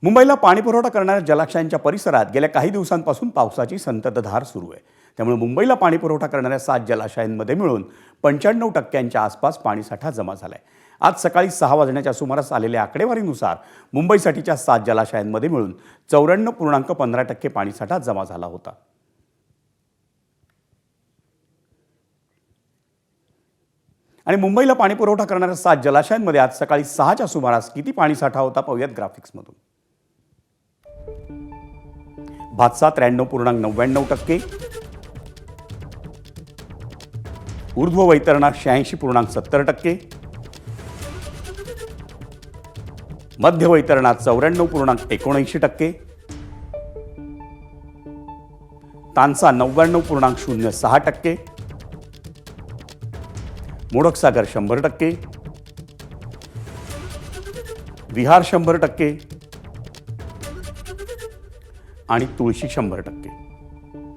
मुंबईला पाणीपुरवठा करणाऱ्या जलाशयांच्या परिसरात गेल्या काही दिवसांपासून पावसाची संततधार सुरू आहे। त्यामुळे मुंबईला पाणीपुरवठा करणाऱ्या 7 जलाशयांमध्ये मिळून 95% आसपास पाणीसाठा जमा झालाय। आज सकाळी 6 वाजण्याच्या सुमारास आलेल्या आकडेवारीनुसार मुंबईसाठीच्या 7 जलाशयांमध्ये मिळून 94.15% पाणीसाठा जमा झाला होता। आणि मुंबईला पाणीपुरवठा करणाऱ्या 7 जलाशयांमध्ये आज सकाळी 6च्या सुमारास किती पाणीसाठा होता पाहूयात ग्राफिक्समधून। भातसा 93.99%, ऊर्ध्व वैतरणा 86.70%, मध्य वैतरणा 94.79%, तानसा 99.06%, मोडकसागर 100%, विहार 100% आणि तुळशी 100%।